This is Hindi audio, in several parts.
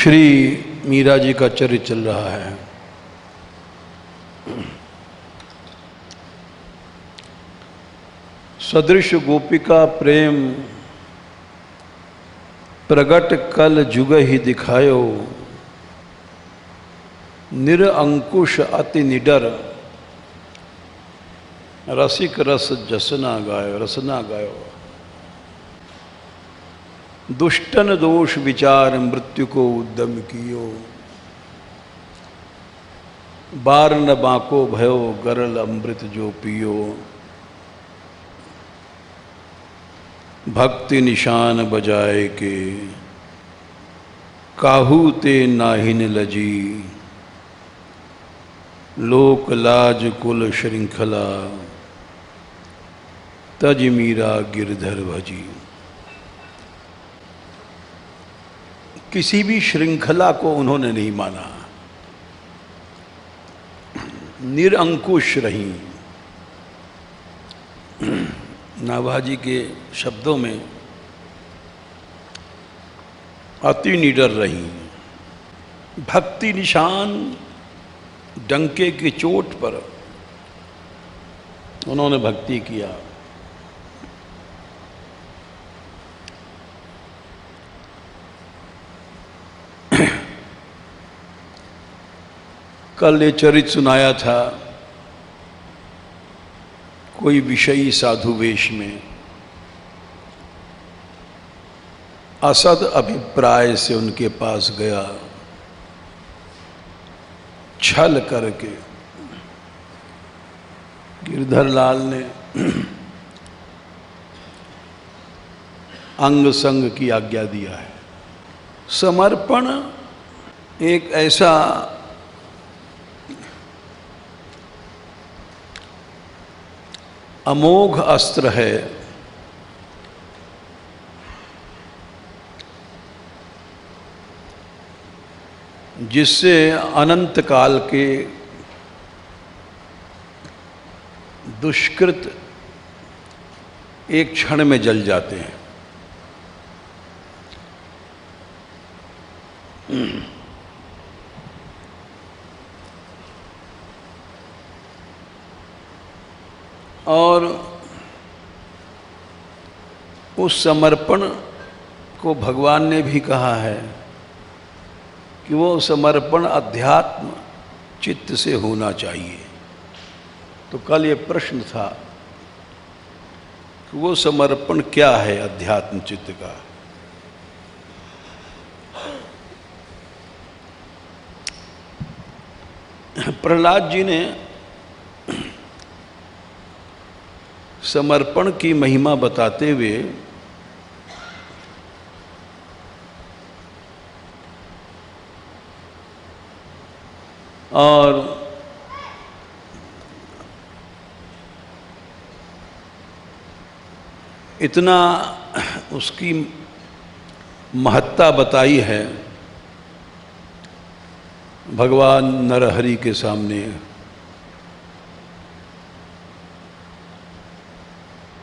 श्री मीरा जी का चरित्र चल रहा है। सदृश गोपिका प्रेम प्रगट कल जुग ही दिखायो, निरअंकुश अति निडर रसिक रस जसना गायो रसना गायो। दुष्टन दोष विचार मृत्यु को उद्यम कियो, बार न बाको भयो गरल अमृत जो पियो। भक्ति निशान बजाए के काहू ते नाहिन लजी, लोक लाज कुल श्रृंखला तज मीरा गिरधर भजी। किसी भी श्रृंखला को उन्होंने नहीं माना, निरंकुश रही। नाभाजी के शब्दों में अति निडर रही। भक्ति निशान डंके की चोट पर उन्होंने भक्ति किया। कल ये चरित्र सुनाया था, कोई विषयी साधु वेश में असद अभिप्राय से उनके पास गया, छल करके। गिरधर लाल ने अंग संग की आज्ञा दिया है। समर्पण एक ऐसा अमोघ अस्त्र है जिससे अनंत काल के दुष्कृत एक क्षण में जल जाते हैं। और उस समर्पण को भगवान ने भी कहा है कि वो समर्पण अध्यात्म चित्त से होना चाहिए। तो कल ये प्रश्न था कि वो समर्पण क्या है अध्यात्म चित्त का। प्रहलाद जी ने समर्पण की महिमा बताते हुए और इतना उसकी महत्ता बताई है भगवान नरहरि के सामने।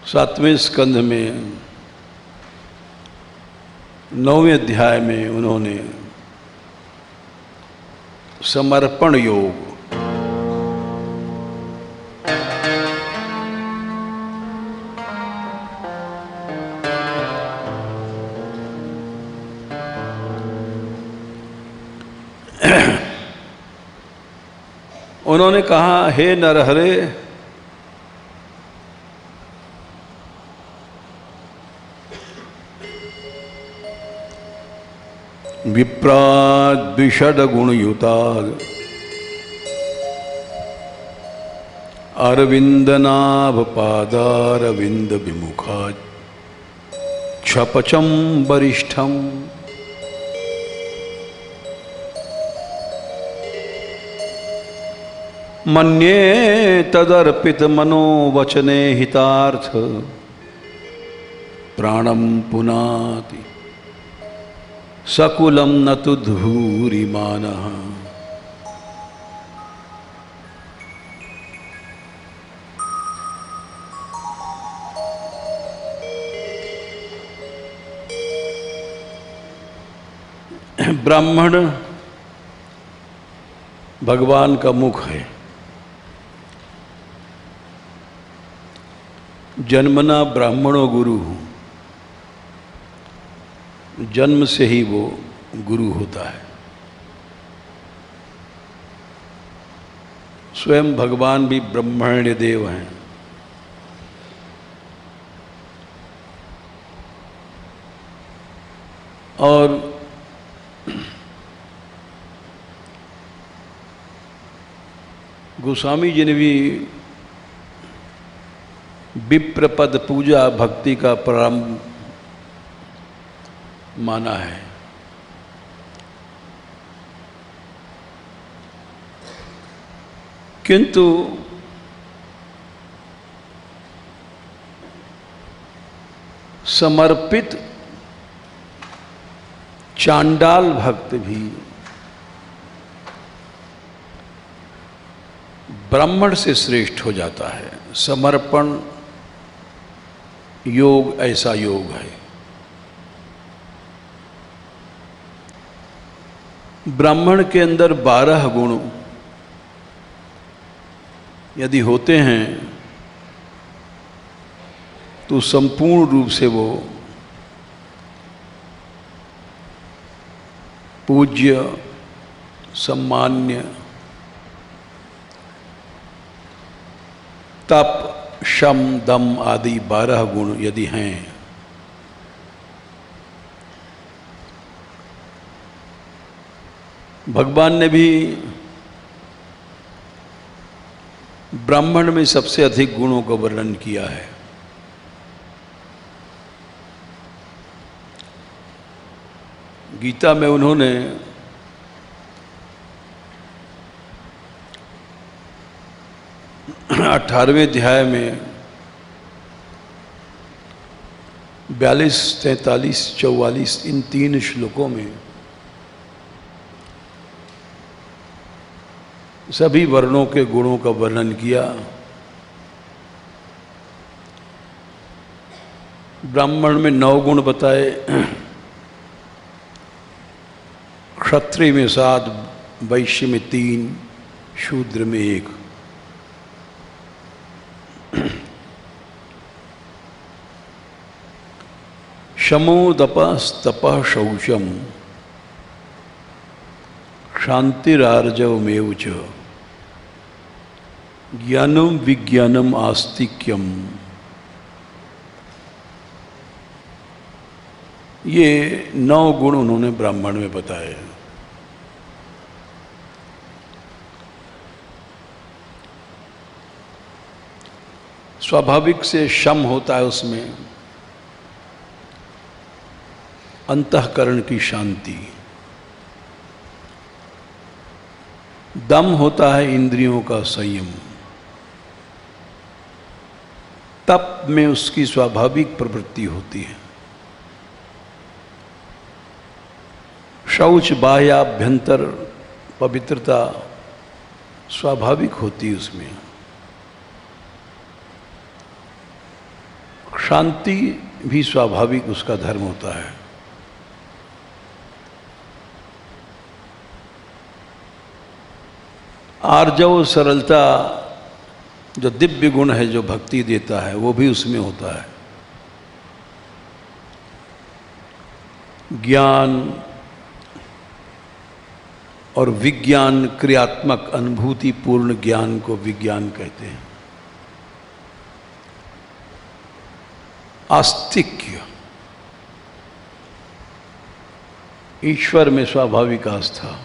7वें स्कंध में 9वें अध्याय में उन्होंने समर्पण योग उन्होंने कहा, हे नरहरे, विप्राद विषद गुणयुताद अरविंदनाभ पादारविंद विमुखा क्षपचम वरिष्ठम मन्ये तदर्पित मनोवचने हितार्थ प्राणम पुनाति सकुलम न तु धूरिमानः। ब्राह्मण भगवान का मुख है। जन्मना ब्राह्मणो गुरु, जन्म से ही वो गुरु होता है। स्वयं भगवान भी ब्रह्मण्य देव हैं। और गोस्वामी जी ने भी विप्रपद पूजा भक्ति का प्रारंभ माना है। किंतु समर्पित चांडाल भक्त भी ब्राह्मण से श्रेष्ठ हो जाता है। समर्पण योग ऐसा योग है। ब्राह्मण के अंदर 12 गुण यदि होते हैं तो संपूर्ण रूप से वो पूज्य, सम्मान्य, तप, शम, दम आदि 12 गुण यदि हैं भगवान ने भी ब्राह्मण में सबसे अधिक गुणों का वर्णन किया है। गीता में उन्होंने अठारहवें अध्याय में 42, 43, 44 इन 3 श्लोकों में सभी वर्णों के गुणों का वर्णन किया। ब्राह्मण में 9 गुण बताए, क्षत्रिय में 7, वैश्य में 3, शूद्र में 1। शमो दपस्तपः शौचम क्षांतिरार्जवमेव च ज्ञानम विज्ञानम आस्तिक्यम। ये 9 गुण उन्होंने ब्राह्मण में बताए। स्वाभाविक से शम होता है, उसमें अंतःकरण की शांति। दम होता है इंद्रियों का संयम। तप में उसकी स्वाभाविक प्रवृत्ति होती है। शौच, बाह्याभ्यंतर पवित्रता स्वाभाविक होती है उसमें। शांति भी स्वाभाविक उसका धर्म होता है। आर्जव, सरलता, जो दिव्य गुण है जो भक्ति देता है वो भी उसमें होता है। ज्ञान और विज्ञान, क्रियात्मक अनुभूति पूर्ण ज्ञान को विज्ञान कहते हैं। आस्तिक्य, ईश्वर में स्वाभाविक आस्था।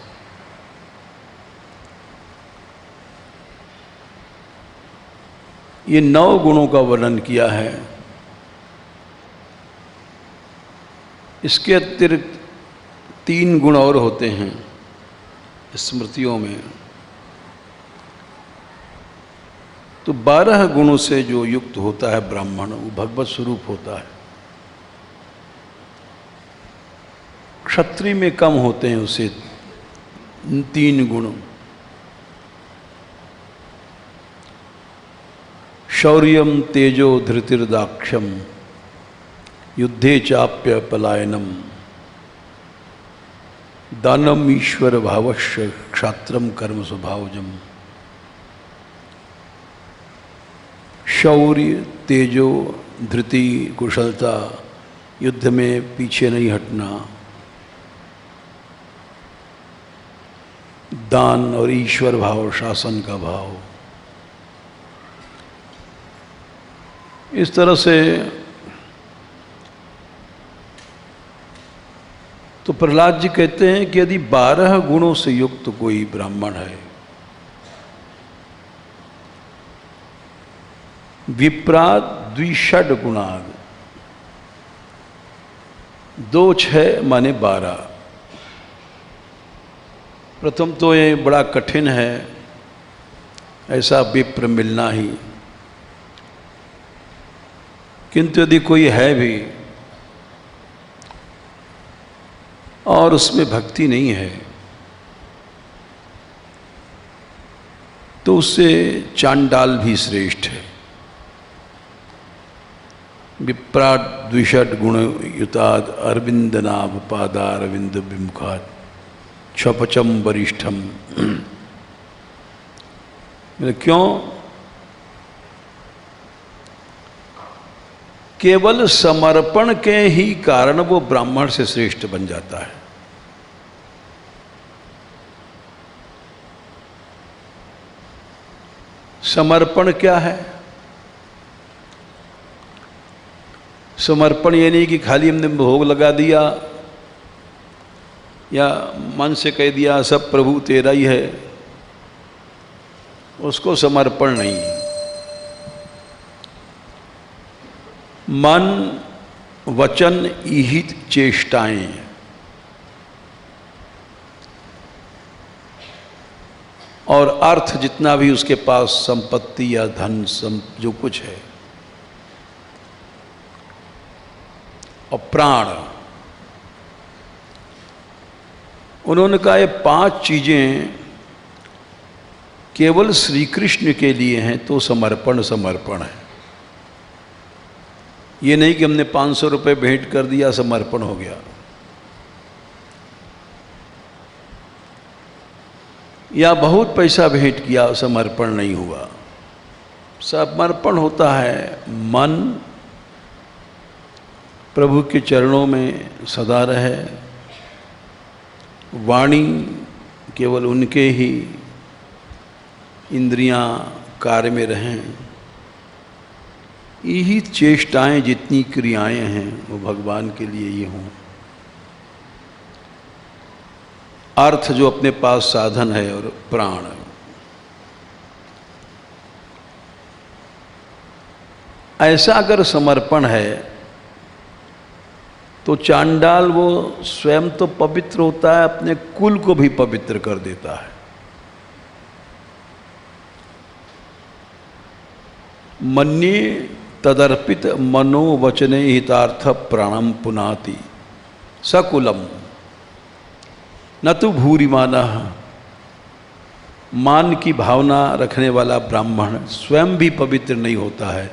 ये 9 गुणों का वर्णन किया है। इसके अतिरिक्त 3 गुण और होते हैं स्मृतियों में। तो 12 गुणों से जो युक्त होता है ब्राह्मण, वो भगवत स्वरूप होता है। क्षत्रिय में कम होते हैं उसे 3 गुण। शौर्यम, तेजो, धृतिर्दाक्षम, युद्धे चाप्य पलायनम, दानम ईश्वर भावश्य क्षात्रम कर्म स्वभावजम। शौर्य, तेजो, धृति, कुशलता, युद्ध में पीछे नहीं हटना, दान और ईश्वर भाव, शासन का भाव। इस तरह से तो प्रहलाद जी कहते हैं कि यदि 12 गुणों से युक्त कोई ब्राह्मण है, विप्रात द्विषड गुणाग, 2 6 माने 12। प्रथम तो ये बड़ा कठिन है ऐसा विप्र मिलना ही, किंतु यदि कोई है भी और उसमें भक्ति नहीं है तो उससे चांडाल भी श्रेष्ठ है। विप्राट द्विषड गुण युताद अरविंद नाभ पादारविंद विमुखात क्षपचम वरिष्ठम। क्यों? केवल समर्पण के ही कारण वो ब्राह्मण से श्रेष्ठ बन जाता है। समर्पण क्या है? समर्पण ये नहीं कि खाली हमने भोग लगा दिया या मन से कह दिया सब प्रभु तेरा ही है, उसको समर्पण नहीं। मन, वचन, ईहित चेष्टाएं, और अर्थ जितना भी उसके पास संपत्ति या धन जो कुछ है, और प्राण, उन्होंने कहा ये 5 चीजें केवल श्री कृष्ण के लिए हैं तो समर्पण समर्पण है। ये नहीं कि हमने 500 रुपये भेंट कर दिया समर्पण हो गया, या बहुत पैसा भेंट किया समर्पण नहीं हुआ। समर्पण होता है मन प्रभु के चरणों में सदा रहे, वाणी केवल उनके ही इंद्रियां कार्य में रहें, यही चेष्टाएं जितनी क्रियाएं हैं वो भगवान के लिए ही हों। अर्थ जो अपने पास साधन है, और प्राण। ऐसा अगर समर्पण है तो चांडाल वो स्वयं तो पवित्र होता है, अपने कुल को भी पवित्र कर देता है। मन्ये तदर्पित मनोवचने हितार्थ प्राणम पुनाति सकुलम न तो भूरिमानः। मान की भावना रखने वाला ब्राह्मण स्वयं भी पवित्र नहीं होता है,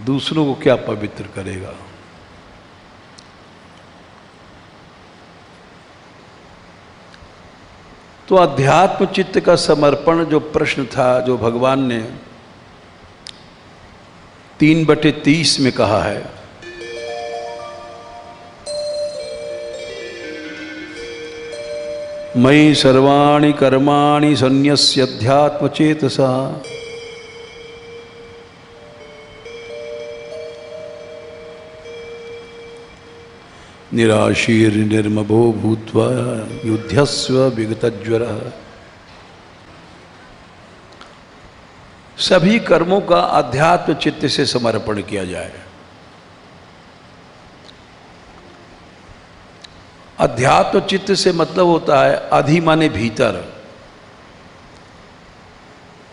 दूसरों को क्या पवित्र करेगा। तो अध्यात्म चित्त का समर्पण जो प्रश्न था, जो भगवान ने 3/30 में कहा है, मयि सर्वाणि कर्माणि सन्न्यस्य अध्यात्म चेतसा निराशीर निर्मभो भूत्वा युध्यस्व विगतज्वरः। सभी कर्मों का अध्यात्म चित्त से समर्पण किया जाए। अध्यात्म चित्त से मतलब होता है अधि माने भीतर,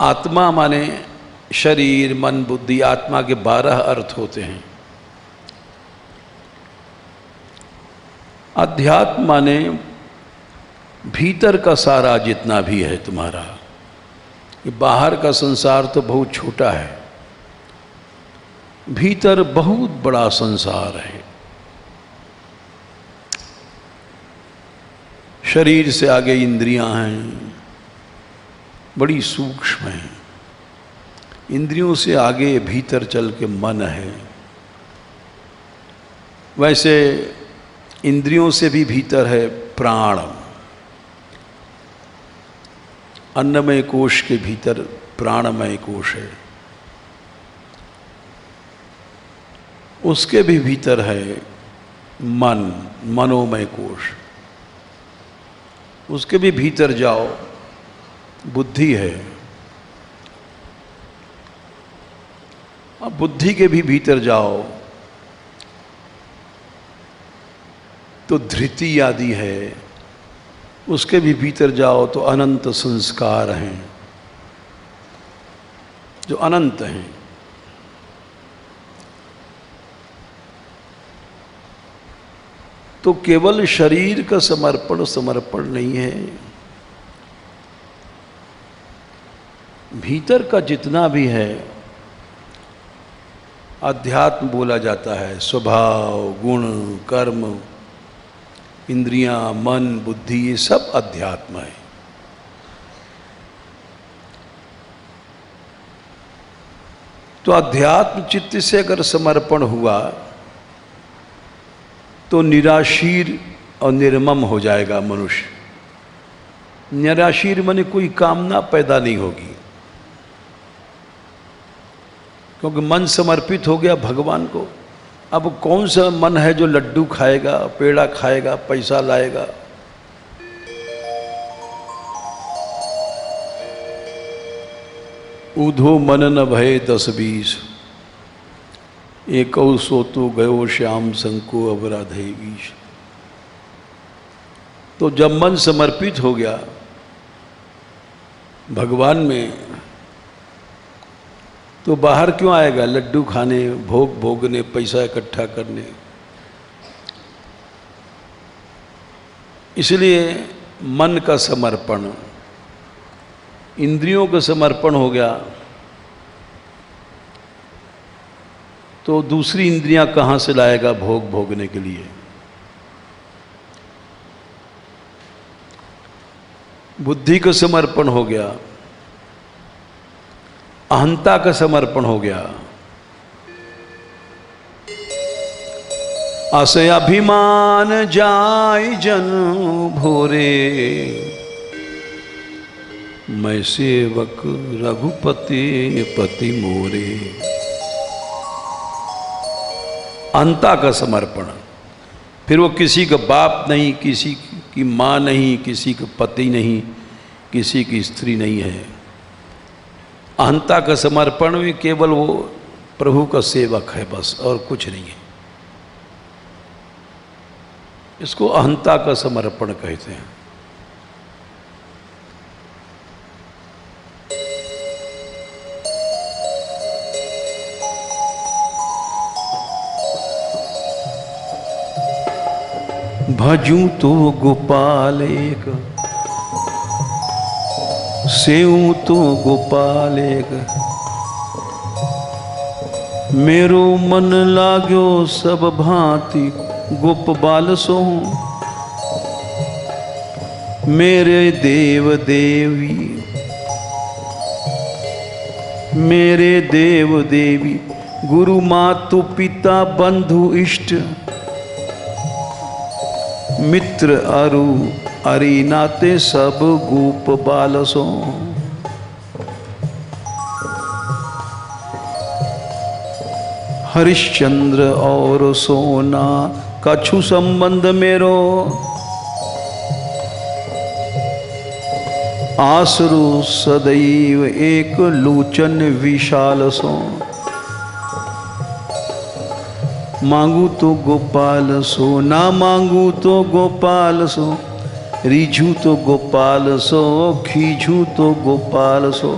आत्मा माने शरीर, मन, बुद्धि। आत्मा के 12 अर्थ होते हैं। अध्यात्म माने भीतर का सारा जितना भी है तुम्हारा। ये बाहर का संसार तो बहुत छोटा है, भीतर बहुत बड़ा संसार है। शरीर से आगे इंद्रियां हैं, बड़ी सूक्ष्म हैं। इंद्रियों से आगे भीतर चल के मन है। वैसे इंद्रियों से भी भीतर है प्राण। अन्नमय कोश के भीतर प्राणमय कोश है, उसके भी भीतर है मन, मनोमय कोश। उसके भी भीतर जाओ बुद्धि है, अब बुद्धि के भी भीतर जाओ तो धृति आदि है, उसके भी भीतर जाओ तो अनंत संस्कार हैं जो अनंत हैं। तो केवल शरीर का समर्पण नहीं है, भीतर का जितना भी है अध्यात्म बोला जाता है। स्वभाव, गुण, कर्म, इंद्रियां, मन, बुद्धि, ये सब अध्यात्म है। तो अध्यात्म चित्त से अगर समर्पण हुआ तो निराशीर और निर्मम हो जाएगा मनुष्य। निराशीर माने कोई कामना पैदा नहीं होगी, क्योंकि मन समर्पित हो गया भगवान को। अब कौन सा मन है जो लड्डू खाएगा, पेड़ा खाएगा, पैसा लाएगा? ऊधो मन न भय 10-20, एकौ सोतो गयो श्याम संको अवराधे ईश। तो जब मन समर्पित हो गया भगवान में, तो बाहर क्यों आएगा लड्डू खाने, भोग भोगने, पैसा इकट्ठा करने? इसलिए मन का समर्पण, इंद्रियों का समर्पण हो गया तो दूसरी इंद्रियां कहाँ से लाएगा भोग भोगने के लिए? बुद्धि का समर्पण हो गया, अहंता का समर्पण हो गया, आशयाभिमान जाय जन भोरे, मैं सेवक रघुपति पति मोरे। अहंता का समर्पण, फिर वो किसी का बाप नहीं, किसी की माँ नहीं, किसी का पति नहीं, किसी की स्त्री नहीं है। अहंता का समर्पण में केवल वो प्रभु का सेवक है बस, और कुछ नहीं है। इसको अहंता का समर्पण कहते हैं। भजूं तो गोपाल एक, सेऊं तो गोपाल एक, मेरो मन लाग्यो सब भांति गोपाल सो। मेरे देव देवी, मेरे देव देवी, गुरु मातु पिता बंधु इष्ट, मित्र अरु अरि नाते सब गोप बालसो। हरिश्चंद्र और सोना कछु संबंध मेरो, आसरु सदैव एक लोचन विशाल सो। मांगू तो गोपाल सो, ना मांगू तो गोपाल सो, रिझू तो गोपाल सो, खींचू तो गोपाल सो।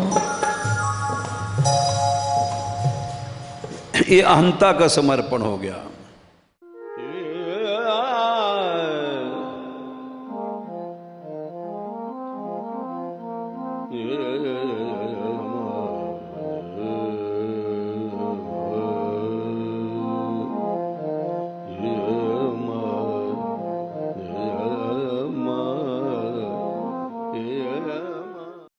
ये अहंता का समर्पण हो गया।